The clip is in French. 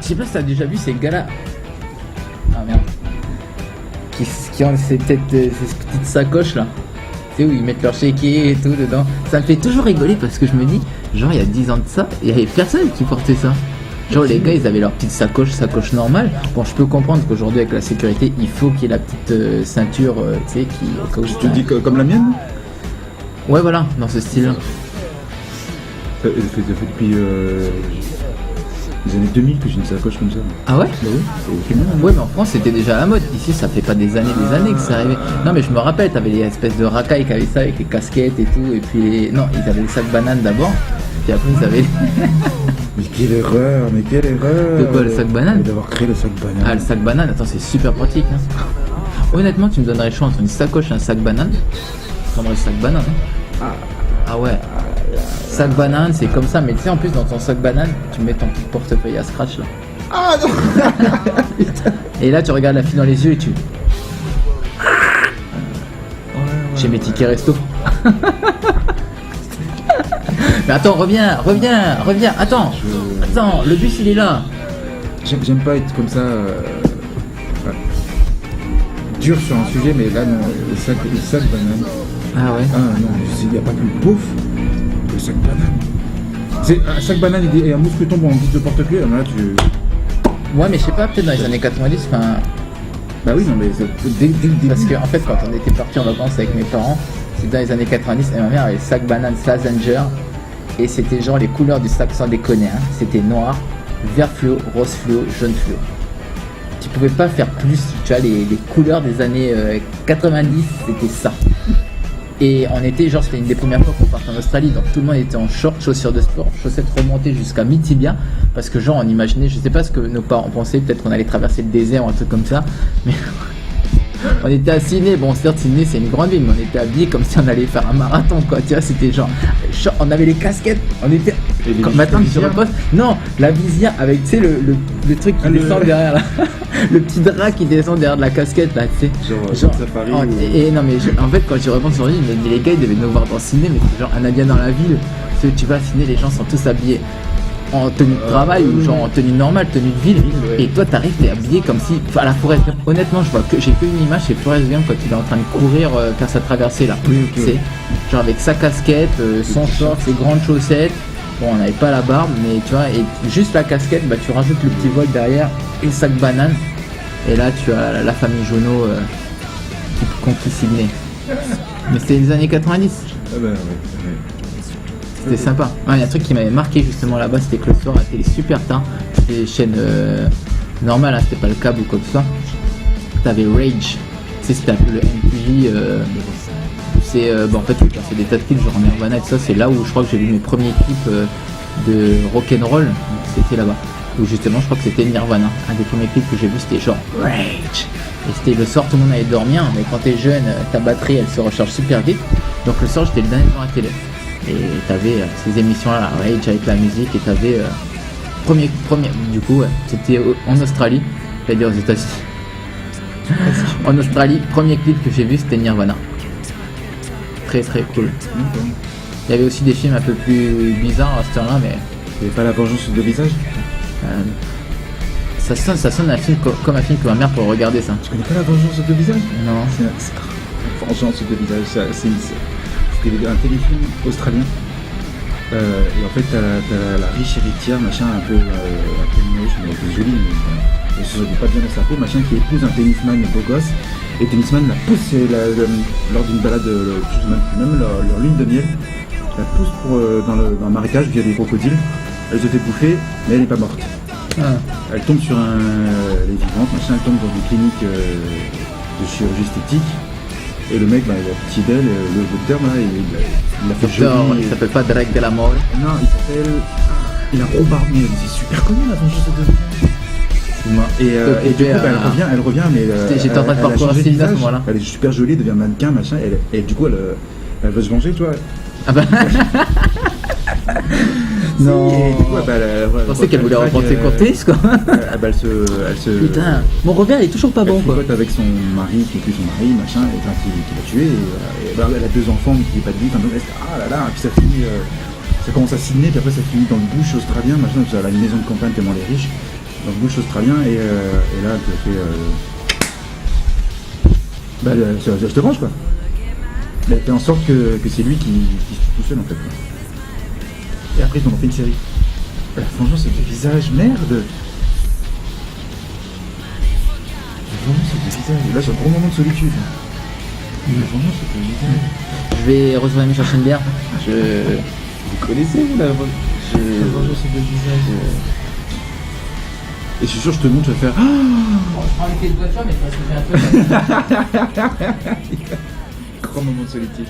Je sais pas si t'as déjà vu ces gars-là. Ah merde. Qui ont ces petites sacoches là. Tu sais, où ils mettent leur chéquier et tout dedans. Ça me fait toujours rigoler parce que je me dis, genre il y a 10 ans de ça, il y avait personne qui portait ça. Genre les gars ils avaient leur petite sacoche normale. Bon, je peux comprendre qu'aujourd'hui avec la sécurité il faut qu'il y ait la petite ceinture, tu sais, qui. Tu dis comme la mienne? Ouais, voilà, dans ce style-là. Ça fait depuis les années 2000 que j'ai une sacoche comme ça. Ah ouais? Bah oui, c'est bien. Ouais, mais en France c'était déjà à la mode. Ici ça fait pas des années que c'est arrivé. Non, mais je me rappelle, t'avais les espèces de racailles qui avaient ça avec les casquettes et tout. Et puis non, ils avaient le sac banane d'abord. Puis après ils avaient. Mais quelle erreur, De quoi, le sac banane? D'avoir créé le sac banane. Ah, le sac banane, attends, c'est super pratique. Hein. Honnêtement, tu me donnerais le choix entre une sacoche et un sac banane. Je prendrais le sac banane. Hein. Ah ouais. Sac banane, c'est comme ça, mais tu sais, en plus, dans ton sac banane, tu mets ton petit portefeuille à scratch là. Ah non. Et là, tu regardes la fille dans les yeux et tu. J'ai mes tickets resto. Mais attends, reviens, attends, le bus il est là. J'aime pas être comme ça dur sur un sujet, mais là non, le sac banane. Ah ouais. Ah non, il n'y a pas plus pauvre que le sac banane. C'est un sac banane et un mousqueton en guise de porte-clés, là tu. Ouais, mais je sais pas, peut-être dans les années 90, enfin. Bah oui, non, mais dès le début. Parce que en fait, quand on était parti en vacances avec mes parents, c'était dans les années 90 et ma mère avait le sac banane Slazenger. Et c'était genre les couleurs du sac sans déconner, hein. C'était noir, vert fluo, rose fluo, jaune fluo. Tu pouvais pas faire plus, tu vois, les couleurs des années 90, c'était ça. Et on était, genre, c'était une des premières fois qu'on partait en Australie, donc tout le monde était en short, chaussures de sport, chaussettes remontées jusqu'à mi-tibia, parce que genre on imaginait, je sais pas ce que nos parents pensaient, peut-être qu'on allait traverser le désert ou un truc comme ça, mais on était à Sydney, bon certes Sydney c'est une grande ville, mais on était habillés comme si on allait faire un marathon quoi, tu vois, c'était genre, on avait les casquettes, on était, maintenant tu reposes, non, la visière avec, tu sais, le truc qui descend derrière là, le petit drap qui descend derrière de la casquette là, tu sais, genre safari et non mais en fait quand je repense sur lui, les gars ils devaient nous voir dans Sydney, mais c'est genre un indien dans la ville, tu vas à Sydney, les gens sont tous habillés en tenue de travail ou genre en tenue normale, tenue de ville, et toi t'arrives, t'es habillé comme si, à la Forest Gump. Honnêtement, j'ai que une image, c'est Forest Gump quand il est en train de courir faire sa traversée là, tu sais, genre avec sa casquette, son short, ses grandes chaussettes. Bon, on n'avait pas la barbe, mais tu vois, et juste la casquette, bah tu rajoutes le petit vol derrière et le sac banane, et là tu as la famille Jono qui conquit Sydney. Mais c'était les années 90. Ah bah ouais. C'était sympa. Il y a un truc qui m'avait marqué justement là-bas, c'était que le soir la télé super tard, c'était des chaînes normales, hein, c'était pas le câble ou quoi que ce soit. T'avais Rage, tu sais, c'était un peu le MTV. C'est en fait c'est des tas de clips genre Nirvana et tout ça, c'est là où je crois que j'ai vu mes premiers clips de rock'n'roll, c'était là-bas. Où justement je crois que c'était Nirvana. Un des premiers clips que j'ai vu c'était genre Rage. Et c'était le soir, tout le monde allait dormir, mais quand t'es jeune, ta batterie elle se recharge super vite. Donc le soir j'étais le dernier devant la télé. Et t'avais ces émissions-là, Rage avec la musique, et t'avais premier, du coup, ouais, c'était en Australie, c'est-à-dire aux États-Unis. En Australie, premier clip que j'ai vu, c'était Nirvana. Très très cool. Il y avait aussi des films un peu plus bizarres à ce temps-là, mais. Il n'y avait pas La Vengeance sur deux visages? Ça sonne un film comme un film que ma mère pourrait regarder ça. Tu connais pas La Vengeance sur deux visages? Non. La Vengeance sur deux visages, c'était un téléfilm australien. Et en fait, t'as la riche héritière, machin, un peu moche, mais un peu jolie, mais elle se sent pas bien dans sa peau, machin, qui épouse un tennisman beau gosse. Et le tennisman la pousse lors d'une balade, même leur lune de miel, la pousse dans le marécage via des crocodiles. Elle se fait bouffer, mais elle n'est pas morte. Elle tombe sur elle est vivante, machin, elle tombe dans une clinique de chirurgie esthétique. Et le mec, il a petit d'elle, le docteur, là, il l'a fait joli. Il s'appelle pas Drake de la mort. Non, il s'appelle. Il a gros barbe, mais c'est super connu La Vengeance de deux visages. Et du coup, elle revient, mais. J'étais en train de parcourir un film à ce moment-là. Elle est super jolie, elle devient mannequin, machin, et du coup, elle veut se venger, tu vois. Ah bah. Non. Et du coup, je pensais qu'elle voulait reprendre ses courtises quoi. Elle se. Putain, mon revers il est toujours pas bon quoi. Elle avec son mari, qui est plus son mari, machin, et qui l'a tué. Et elle a deux enfants, mais qui n'est pas de vie. Ah là là, et puis ça finit Ça commence à Sydney, puis après ça finit dans le bush australien, machin, elle a une maison de campagne tellement elle est riche, dans le bush australien, et là, elle te fait... je te venge, quoi. Elle fait en sorte que c'est lui qui se tue tout seul, en fait. Quoi. Et après, ils en ont fait une série. Franchement, c'est des visages, merde. Vraiment, c'est des visages. Et là, c'est un gros moment de solitude. Vraiment, c'est des visages. Je vais recevoir Michel Chenberg. Vous connaissez, vous, là Vraiment, c'est des visages. Et je suis sûr, je te montre, tu vas faire... Bon, je prends les clés de voiture, mais parce que j'ai un peu... Grand moment de solitude.